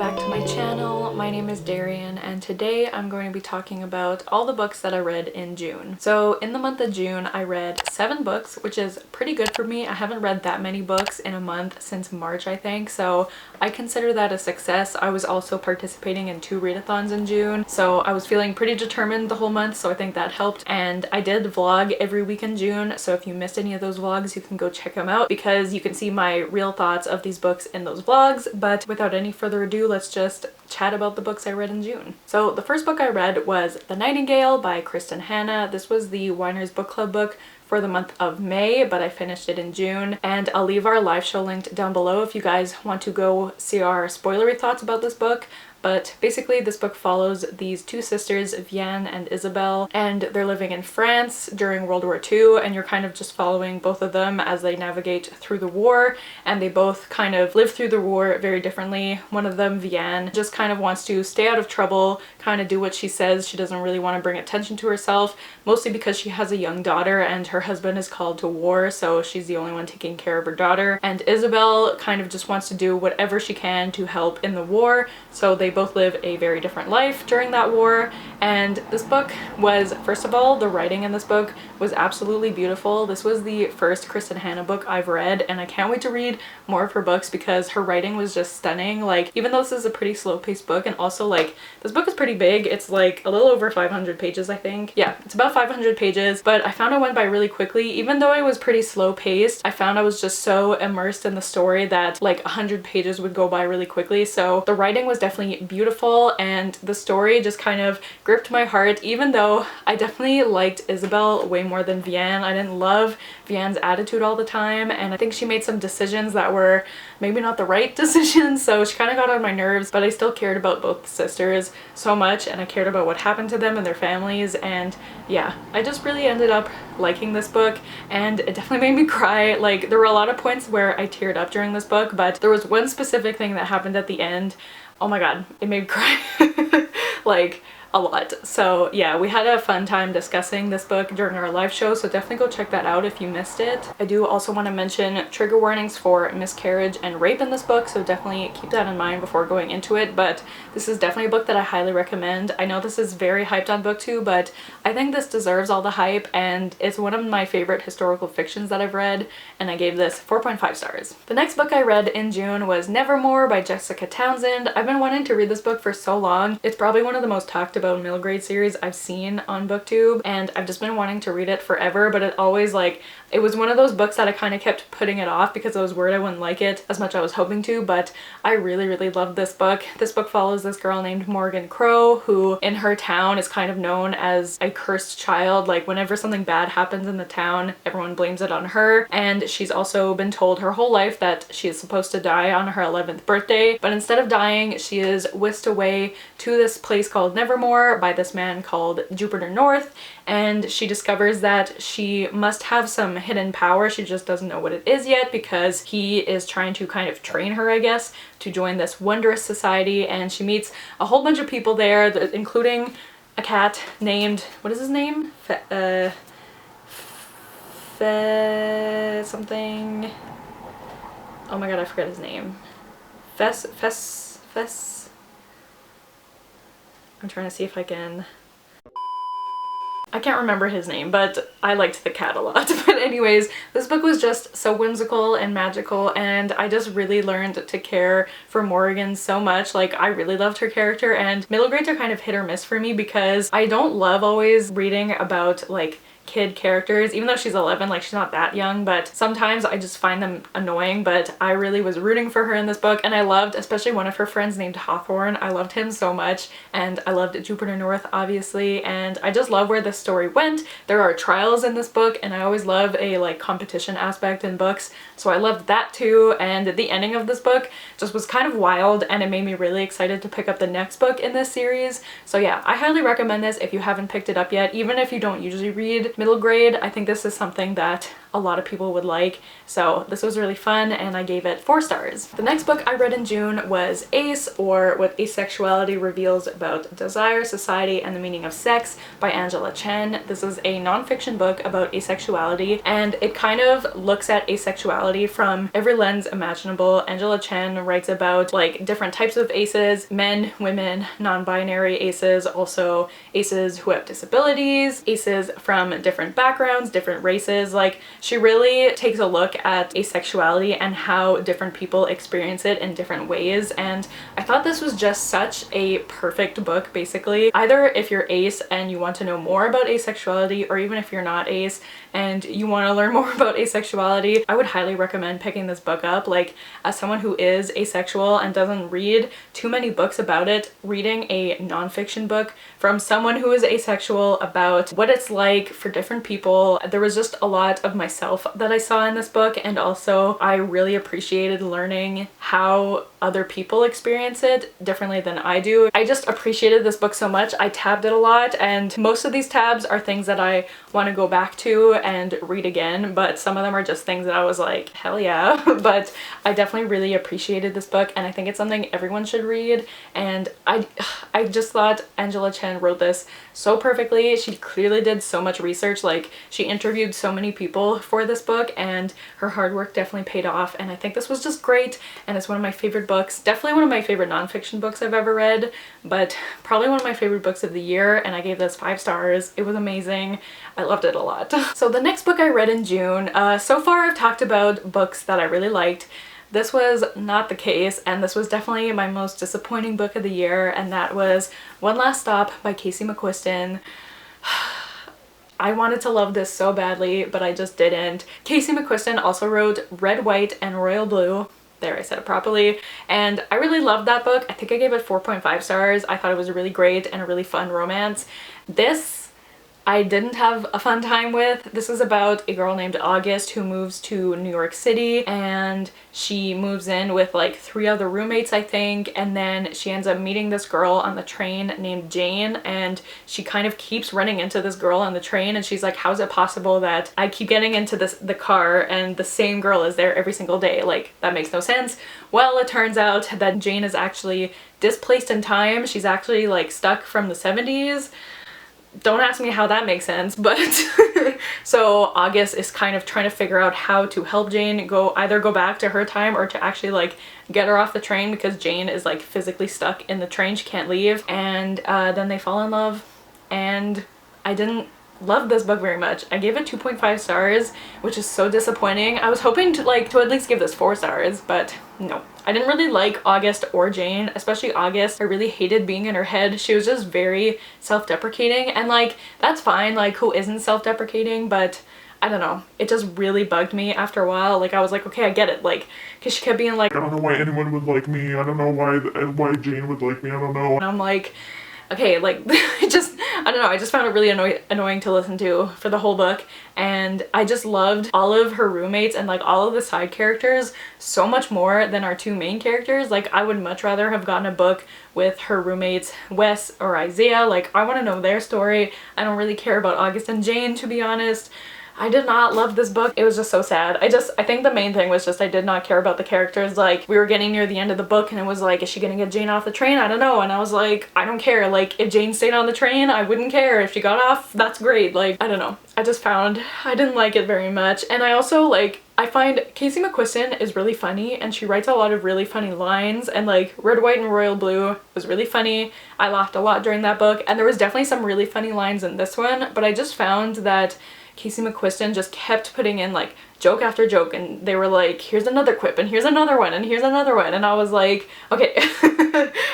back to my channel. My name is Darian and today I'm going to be talking about all the books that I read in June. So in the month of June I read 7 books, which is pretty good for me. I haven't read that many books in a month since March, I think, so I consider that a success. I was also participating in 2 readathons in June, so I was feeling pretty determined the whole month, so I think that helped. And I did vlog every week in June, so if you missed any of those vlogs you can go check them out because you can see my real thoughts of these books in those vlogs. But without any further ado, let's just chat about the books I read in June. So the first book I read was The Nightingale by Kristen Hanna. This was the Winer's Book Club book for the month of May, but I finished it in June, and I'll leave our live show linked down below if you guys want to go see our spoilery thoughts about this book. But basically this book follows these 2 sisters, Vianne and Isabelle, and they're living in France during World War II, and you're kind of just following both of them as they navigate through the war, and they both kind of live through the war very differently. One of them, Vianne, just kind of wants to stay out of trouble, kind of do what she says. She doesn't really want to bring attention to herself, mostly because she has a young daughter and her husband is called to war, so she's the only one taking care of her daughter. And Isabelle kind of just wants to do whatever she can to help in the war, so they both live a very different life during that war. And this book was, first of all, the writing in this book was absolutely beautiful. This was the first Kristen Hanna book I've read, and I can't wait to read more of her books because her writing was just stunning. Like, even though this is a pretty slow-paced book, and also like this book is pretty big, it's like a little over 500 pages, I think. Yeah, it's about 500 pages, but I found it went by really quickly. Even though it was pretty slow-paced, I found I was just so immersed in the story that like 100 pages would go by really quickly. So the writing was definitely beautiful, and the story just kind of gripped my heart, even though I definitely liked Isabelle way more than Vianne. I didn't love Vianne's attitude all the time, and I think she made some decisions that were maybe not the right decisions, so she kind of got on my nerves, but I still cared about both sisters so much, and I cared about what happened to them and their families. And yeah, I just really ended up liking this book, and it definitely made me cry. Like, there were a lot of points where I teared up during this book, but there was one specific thing that happened at the end. Oh my god, it made me cry like a lot. So yeah, we had a fun time discussing this book during our live show, so definitely go check that out if you missed it. I do also want to mention trigger warnings for miscarriage and rape in this book, so definitely keep that in mind before going into it. But this is definitely a book that I highly recommend. I know this is very hyped on BookTube, but I think this deserves all the hype, and it's one of my favorite historical fictions that I've read, and I gave this 4.5 stars. The next book I read in June was Nevermore by Jessica Townsend. I've been wanting to read this book for so long. It's probably one of the most talked about middle grade series I've seen on BookTube, and I've just been wanting to read it forever, but it always, like, it was one of those books that I kind of kept putting it off because I was worried I wouldn't like it as much as I was hoping to. But I really loved this book. This book follows this girl named Morgan Crow, who in her town is kind of known as a cursed child. Like, whenever something bad happens in the town, everyone blames it on her, and she's also been told her whole life that she is supposed to die on her 11th birthday, but instead of dying, she is whisked away to this place called Nevermore by this man called Jupiter North, and she discovers that she must have some hidden power. She just doesn't know what it is yet because he is trying to kind of train her, I guess, to join this wondrous society. And she meets a whole bunch of people there, including a cat named, what is his name? Something. Oh my god, I forgot his name. Fess. I'm trying to see if I can't remember his name, but I liked the cat a lot. But anyways, this book was just so whimsical and magical, and I just really learned to care for Morgan so much. Like, I really loved her character, and middle grades are kind of hit or miss for me because I don't love always reading about like kid characters, even though she's 11, like she's not that young, but sometimes I just find them annoying. But I really was rooting for her in this book, and I loved especially one of her friends named Hawthorne. I loved him so much, and I loved Jupiter North, obviously, and I just love where this story went. There are trials in this book, and I always love a like competition aspect in books, so I loved that too. And the ending of this book just was kind of wild, and it made me really excited to pick up the next book in this series. So yeah, I highly recommend this if you haven't picked it up yet. Even if you don't usually read middle grade, I think this is something that a lot of people would like. So this was really fun and I gave it 4 stars. The next book I read in June was Ace, or What Asexuality Reveals About Desire, Society, and the Meaning of Sex by Angela Chen. This is a nonfiction book about asexuality, and it kind of looks at asexuality from every lens imaginable. Angela Chen writes about like different types of aces: men, women, non-binary aces, also aces who have disabilities, aces from different backgrounds, different races. Like, she really takes a look at asexuality and how different people experience it in different ways, and I thought this was just such a perfect book. Basically, either if you're ace and you want to know more about asexuality, or even if you're not ace and you want to learn more about asexuality, I would highly recommend picking this book up. Like, as someone who is asexual and doesn't read too many books about it, reading a nonfiction book from someone who is asexual about what it's like for different people, there was just a lot of myself that I saw in this book, and also I really appreciated learning how other people experience it differently than I do. I just appreciated this book so much. I tabbed it a lot, and most of these tabs are things that I want to go back to and read again, but some of them are just things that I was like, hell yeah. But I definitely really appreciated this book, and I think it's something everyone should read, and I just thought Angela Chen wrote this so perfectly. She clearly did so much research. Like, she interviewed so many people for this book, and her hard work definitely paid off, and I think this was just great, and it's one of my favorite books. Definitely one of my favorite nonfiction books I've ever read, but probably one of my favorite books of the year, and I gave this 5 stars. It was amazing. I loved it a lot. So the next book I read in June, so far I've talked about books that I really liked. This was not the case, and this was definitely my most disappointing book of the year, and that was One Last Stop by Casey McQuiston. I wanted to love this so badly, but I just didn't. Casey McQuiston also wrote Red, White, and Royal Blue. There, I said it properly. And I really loved that book. I think I gave it 4.5 stars. I thought it was really great and a really fun romance. This I didn't have a fun time with. This is about a girl named August who moves to New York City, and she moves in with like 3 other roommates, I think, and then she ends up meeting this girl on the train named Jane, and she kind of keeps running into this girl on the train, and she's like, how is it possible that I keep getting into the car and the same girl is there every single day? Like, that makes no sense. Well, it turns out that Jane is actually displaced in time. She's actually like stuck from the 70s. Don't ask me how that makes sense, but so August is kind of trying to figure out how to help Jane either go back to her time or to actually like get her off the train, because Jane is like physically stuck in the train. She can't leave, and then they fall in love, and I didn't love this book very much. I gave it 2.5 stars, which is so disappointing. I was hoping to at least give this 4 stars, but no. I didn't really like August or Jane, especially August. I really hated being in her head. She was just very self-deprecating, and like, that's fine, like, who isn't self-deprecating? But I don't know, it just really bugged me after a while. Like, I was like, okay, I get it, like, because she kept being like, I don't know why anyone would like me, I don't know why Jane would like me, I don't know. And I'm like, okay, like, I don't know, I just found it really annoying to listen to for the whole book, and I just loved all of her roommates and like all of the side characters so much more than our 2 main characters. Like, I would much rather have gotten a book with her roommates Wes or Isaiah. Like, I want to know their story. I don't really care about August and Jane, to be honest. I did not love this book. It was just so sad. I think the main thing was just I did not care about the characters. Like, we were getting near the end of the book and it was like, is she gonna get Jane off the train? I don't know. And I was like, I don't care. Like, if Jane stayed on the train, I wouldn't care. If she got off, that's great. Like, I don't know. I didn't like it very much. And I also I find Casey McQuiston is really funny, and she writes a lot of really funny lines, and like Red, White, and Royal Blue was really funny. I laughed a lot during that book, and there was definitely some really funny lines in this one, but I just found that Casey McQuiston just kept putting in like joke after joke, and they were like, here's another quip, and here's another one, and here's another one, and I was like, okay.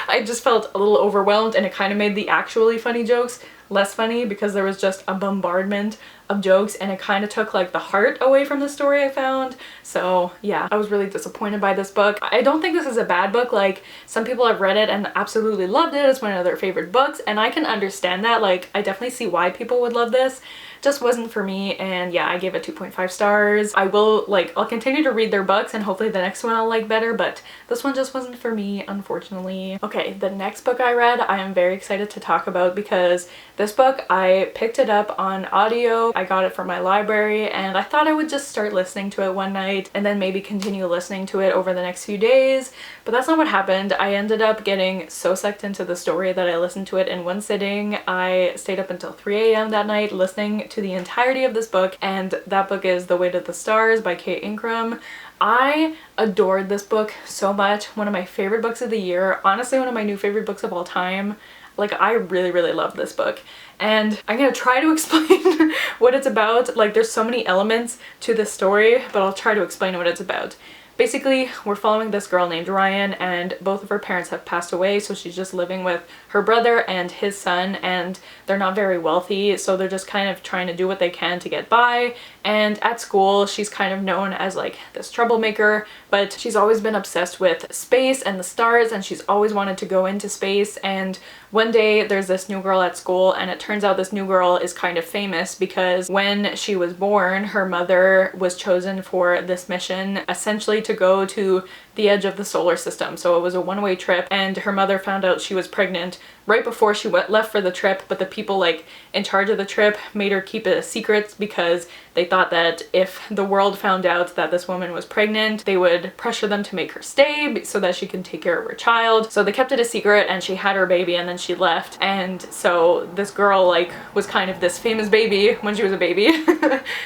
I just felt a little overwhelmed, and it kind of made the actually funny jokes less funny because there was just a bombardment of jokes, and it kind of took like the heart away from the story, I found. So yeah, I was really disappointed by this book. I don't think this is a bad book. Like, some people have read it and absolutely loved it. It's one of their favorite books, and I can understand that. Like, I definitely see why people would love this. just wasn't for me, and yeah, I gave it 2.5 stars. I'll continue to read their books and hopefully the next one I'll like better, but this one just wasn't for me, unfortunately. Okay, the next book I read I am very excited to talk about because this book, I picked it up on audio. I got it from my library and I thought I would just start listening to it one night and then maybe continue listening to it over the next few days, but that's not what happened. I ended up getting so sucked into the story that I listened to it in one sitting. I stayed up until 3 a.m. that night listening to the entirety of this book, and that book is The Way to the Stars by Kate Ingram. I adored this book so much. One of my favorite books of the year. Honestly, one of my new favorite books of all time. Like, I really, really love this book. And I'm gonna try to explain what it's about. Like, there's so many elements to this story, but I'll try to explain what it's about. Basically, we're following this girl named Ryan, and both of her parents have passed away, so she's just living with her brother and his son, and they're not very wealthy, so they're just kind of trying to do what they can to get by. And at school, she's kind of known as like this troublemaker, but she's always been obsessed with space and the stars, and she's always wanted to go into space. And one day there's this new girl at school, and it turns out this new girl is kind of famous because when she was born, her mother was chosen for this mission, essentially to go to the edge of the solar system. So it was a one-way trip, and her mother found out she was pregnant right before she left for the trip, but the people like in charge of the trip made her keep it a secret because they thought that if the world found out that this woman was pregnant, they would pressure them to make her stay so that she can take care of her child. So they kept it a secret, and she had her baby and then she left. And so this girl like was kind of this famous baby when she was a baby.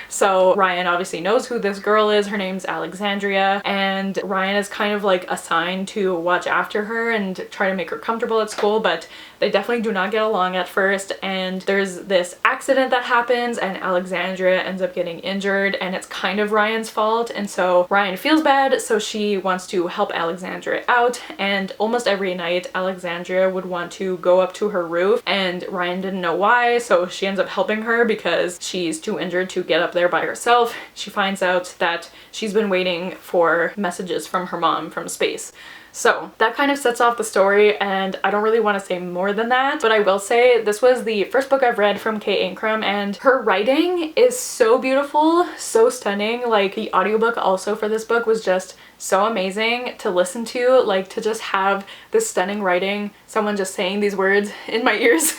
So Ryan obviously knows who this girl is. Her name's Alexandria, and Ryan is kind of like assigned to watch after her and try to make her comfortable at school, but they definitely do not get along at first. And there's this accident that happens, and Alexandria ends up getting injured, and it's kind of Ryan's fault. And so Ryan feels bad, so she wants to help Alexandria out. And almost every night, Alexandria would want to go up to her roof, and Ryan didn't know why, so she ends up helping her because she's too injured to get up there by herself. She finds out that she's been waiting for messages from her mom from space. So that kind of sets off the story, and I don't really want to say more than that, but I will say this was the first book I've read from Kate Ingram, and her writing is so beautiful, so stunning. Like, the audiobook also for this book was just so amazing to listen to, like to just have this stunning writing, someone just saying these words in my ears.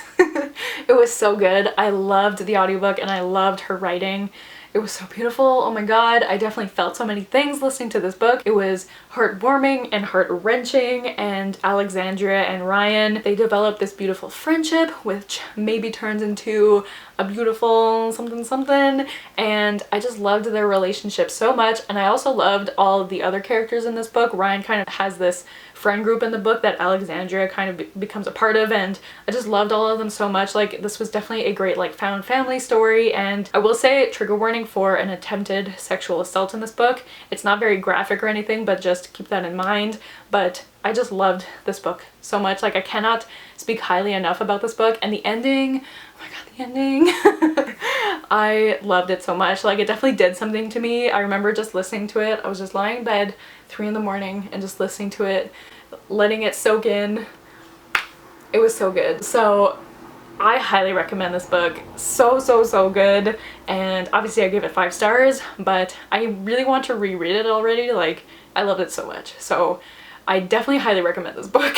It was so good. I loved the audiobook and I loved her writing. It was so beautiful. Oh my god, I definitely felt so many things listening to this book. It was heartwarming and heart-wrenching, and Alexandria and Ryan, they developed this beautiful friendship, which maybe turns into a beautiful something something, and I just loved their relationship so much. And I also loved all of the other characters in this book. Ryan kind of has this friend group in the book that Alexandria kind of becomes a part of, and I just loved all of them so much. Like, this was definitely a great like found family story. And I will say, trigger warning for an attempted sexual assault in this book. It's not very graphic or anything, but just keep that in mind. But I just loved this book so much. Like, I cannot speak highly enough about this book. And the ending, oh my god, the ending. I loved it so much. Like, it definitely did something to me. I remember just listening to it. I was just lying in bed 3 in the morning and just listening to it, letting it soak in. It was so good. So I highly recommend this book. So good. And obviously I gave it 5 stars, but I really want to reread it already. Like, I loved it so much. So I definitely highly recommend this book.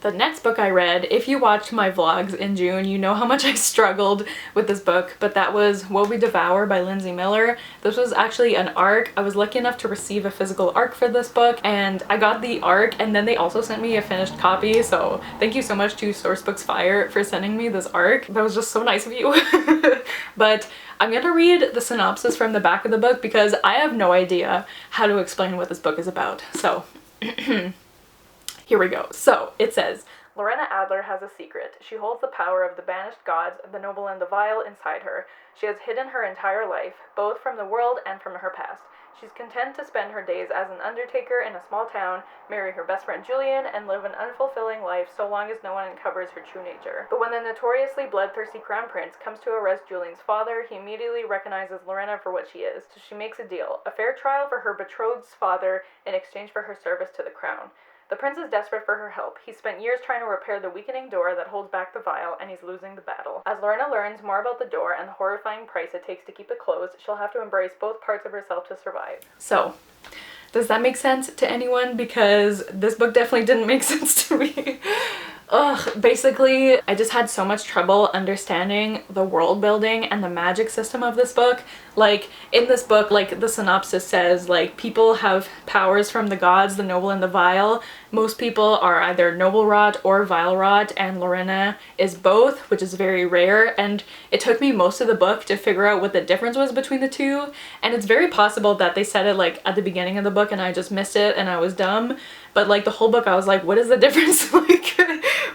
The next book I read, if you watched my vlogs in June, you know how much I struggled with this book, but that was What We Devour by Lindsay Miller. This was actually an ARC. I was lucky enough to receive a physical ARC for this book, and I got the ARC, and then they also sent me a finished copy, so thank you so much to Sourcebooks Fire for sending me this ARC. That was just so nice of you. But I'm gonna read the synopsis from the back of the book because I have no idea how to explain what this book is about. So here we go. So it says, Lorena Adler has a secret. She holds the power of the banished gods, the noble and the vile, inside her. She has hidden her entire life, both from the world and from her past. She's content to spend her days as an undertaker in a small town, marry her best friend Julian, and live an unfulfilling life so long as no one uncovers her true nature. But when the notoriously bloodthirsty crown prince comes to arrest Julian's father, he immediately recognizes Lorena for what she is. So she makes a deal, a fair trial for her betrothed's father in exchange for her service to the crown. The prince is desperate for her help. He spent years trying to repair the weakening door that holds back the vial, and he's losing the battle. As Lorena learns more about the door and the horrifying price it takes to keep it closed, she'll have to embrace both parts of herself to survive. So, does that make sense to anyone? Because this book definitely didn't make sense to me. Ugh, basically, I just had so much trouble understanding the world building and the magic system of this book. Like, in this book, like the synopsis says, like, people have powers from the gods, the noble and the vile. Most people are either noble rot or vile rot, and Lorena is both, which is very rare, and it took me most of the book to figure out what the difference was between the two, and it's very possible that they said it like at the beginning of the book and I just missed it and I was dumb, but like the whole book I was like, what is the difference? Like,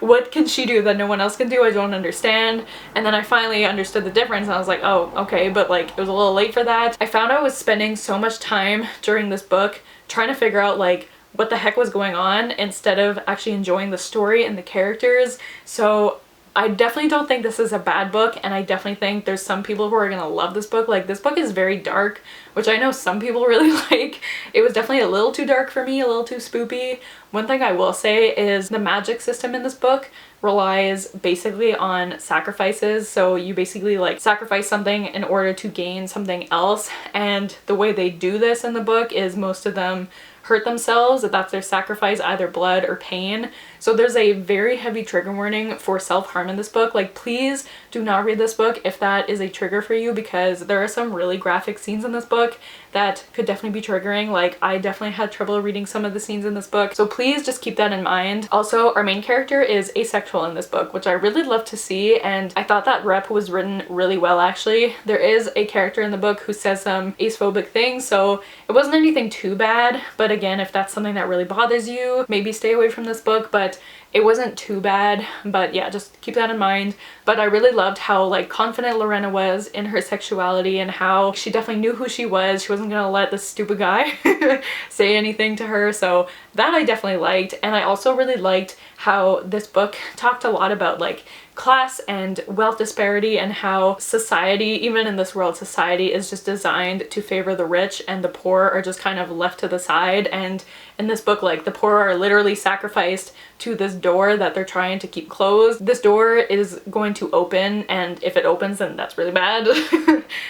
what can she do that no one else can do? I don't understand. And then I finally understood the difference and I was like, oh, okay, but like it was a little late for that. I found I was spending so much time during this book trying to figure out like what the heck was going on instead of actually enjoying the story and the characters. So I definitely don't think this is a bad book, and I definitely think there's some people who are gonna love this book. Like, this book is very dark, which I know some people really like. It was definitely a little too dark for me, a little too spoopy. One thing I will say is the magic system in this book relies basically on sacrifices. So you basically like sacrifice something in order to gain something else, and the way they do this in the book is most of them hurt themselves. That's their sacrifice, either blood or pain. So there's a very heavy trigger warning for self-harm in this book. Like, please do not read this book if that is a trigger for you, because there are some really graphic scenes in this book that could definitely be triggering. Like, I definitely had trouble reading some of the scenes in this book, so please just keep that in mind. Also, our main character is asexual in this book, which I really love to see, and I thought that rep was written really well actually. There is a character in the book who says some acephobic things, so it wasn't anything too bad, but again, if that's something that really bothers you, maybe stay away from this book, but it wasn't too bad. But yeah, just keep that in mind. But I really loved how like confident Lorena was in her sexuality and how she definitely knew who she was. She wasn't gonna let this stupid guy say anything to her, so that I definitely liked. And I also really liked how this book talked a lot about like class and wealth disparity, and how society, even in this world, society is just designed to favor the rich and the poor are just kind of left to the side. And in this book, like, the poor are literally sacrificed to this door that they're trying to keep closed. This door is going to open, and if it opens, then that's really bad.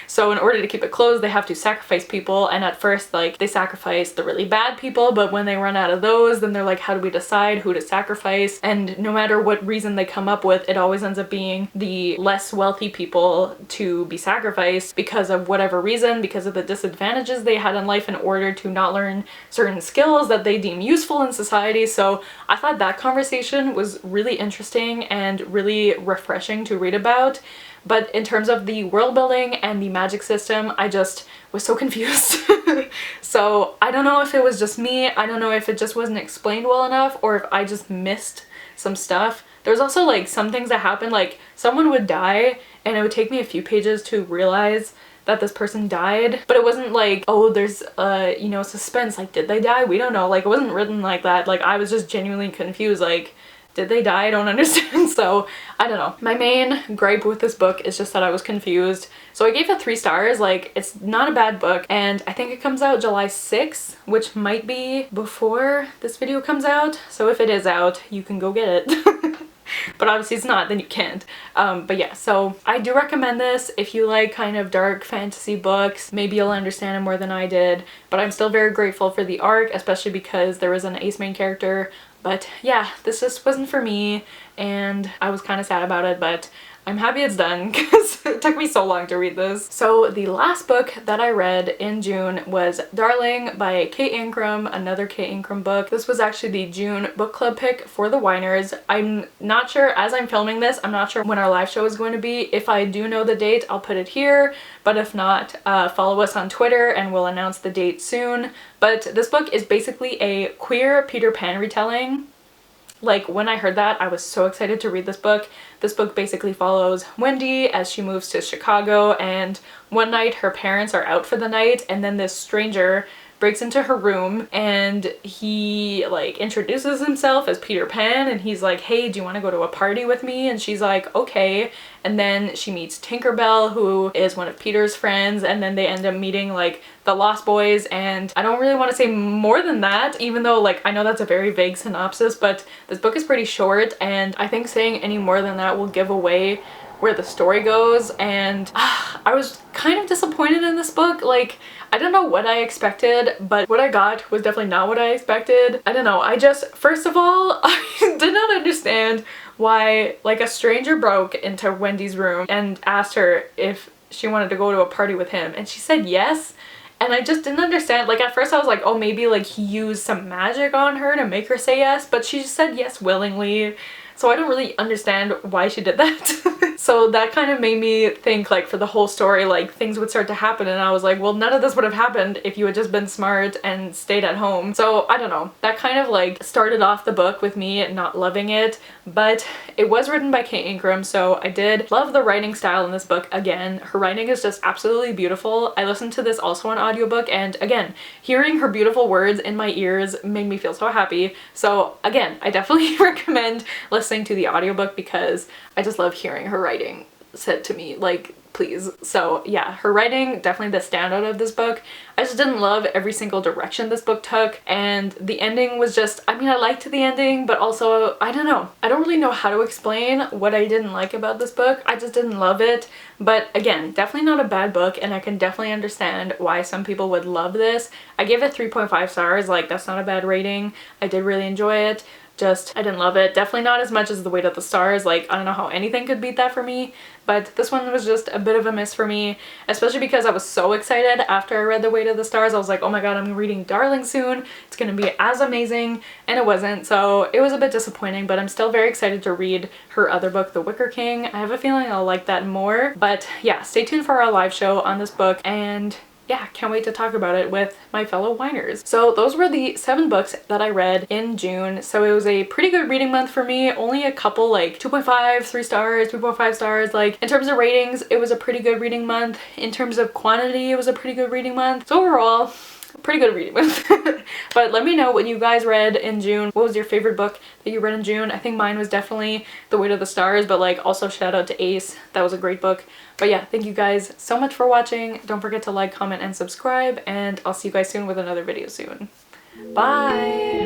So in order to keep it closed, they have to sacrifice people, and at first, like, they sacrifice the really bad people, but when they run out of those, then they're like, how do we decide who to sacrifice? And no matter what reason they come up with, it always ends up being the less wealthy people to be sacrificed because of whatever reason, because of the disadvantages they had in life in order to not learn certain skills that they deem useful in society. So I thought that conversation was really interesting and really refreshing to read about. But in terms of the world building and the magic system, I just was so confused. So I don't know if it was just me, I don't know if it just wasn't explained well enough, or if I just missed some stuff. There's also like some things that happen, like someone would die and it would take me a few pages to realize that this person died, but it wasn't like, oh, there's you know, suspense, like, did they die? We don't know. Like, it wasn't written like that. Like, I was just genuinely confused, like, did they die? I don't understand. So I don't know. My main gripe with this book is just that I was confused. So I gave it 3 stars. Like, it's not a bad book, and I think it comes out July 6th, which might be before this video comes out. So if it is out, you can go get it. But obviously it's not, then you can't. But yeah, so I do recommend this if you like kind of dark fantasy books. Maybe you'll understand it more than I did, but I'm still very grateful for the arc, especially because there was an ace main character. But yeah, this just wasn't for me, and I was kind of sad about it, but I'm happy it's done because it took me so long to read this. So the last book that I read in June was Darling by Kate Ancrum, another Kate Ancrum book. This was actually the June book club pick for the Whiners. I'm not sure, as I'm filming this, I'm not sure when our live show is going to be. If I do know the date, I'll put it here, but if not, follow us on Twitter and we'll announce the date soon. But this book is basically a queer Peter Pan retelling. Like, when I heard that, I was so excited to read this book. This book basically follows Wendy as she moves to Chicago, and one night her parents are out for the night, and then this stranger breaks into her room and he like introduces himself as Peter Pan, and he's like, hey, do you want to go to a party with me? And she's like, okay. And then she meets Tinkerbell, who is one of Peter's friends, and then they end up meeting like the Lost Boys. And I don't really want to say more than that, even though like I know that's a very vague synopsis, but this book is pretty short, and I think saying any more than that will give away where the story goes. And I was kind of disappointed in this book. Like, I don't know what I expected, but what I got was definitely not what I expected. I don't know, I just, first of all, I did not understand why like a stranger broke into Wendy's room and asked her if she wanted to go to a party with him, and she said yes. And I just didn't understand. Like, at first I was like, oh, maybe like he used some magic on her to make her say yes, but she just said yes willingly. So I don't really understand why she did that. So that kind of made me think like for the whole story, like things would start to happen, and I was like, well, none of this would have happened if you had just been smart and stayed at home. So I don't know, that kind of like started off the book with me not loving it, but it was written by Kate Ingram, so I did love the writing style in this book. Again, her writing is just absolutely beautiful. I listened to this also on audiobook, and again, hearing her beautiful words in my ears made me feel so happy. So again, I definitely recommend listening to the audiobook because I just love hearing her writing said to me, like, please. So yeah, her writing definitely the standout of this book. I just didn't love every single direction this book took, and the ending was just, I mean, I liked the ending, but also I don't know, I don't really know how to explain what I didn't like about this book. I just didn't love it. But again, definitely not a bad book, and I can definitely understand why some people would love this. I gave it 3.5 stars. Like, that's not a bad rating. I did really enjoy it. Just, I didn't love it. Definitely not as much as The Weight of the Stars. Like, I don't know how anything could beat that for me, but this one was just a bit of a miss for me, especially because I was so excited after I read The Weight of the Stars. I was like, oh my god, I'm reading Darling soon. It's gonna be as amazing, and it wasn't. So it was a bit disappointing, but I'm still very excited to read her other book, The Wicker King. I have a feeling I'll like that more. But yeah, stay tuned for our live show on this book, and yeah, can't wait to talk about it with my fellow whiners. So those were the 7 books that I read in June. So it was a pretty good reading month for me. Only a couple like 2.5, 3 stars, 3.5 stars. Like, in terms of ratings, it was a pretty good reading month. In terms of quantity, it was a pretty good reading month. So overall, pretty good reading month. But let me know what you guys read in June. What was your favorite book that you read in June? I think mine was definitely The Weight of the Stars, but like also shout out to Ace. That was a great book. But yeah, thank you guys so much for watching. Don't forget to like, comment, and subscribe, and I'll see you guys soon with another video soon. Bye!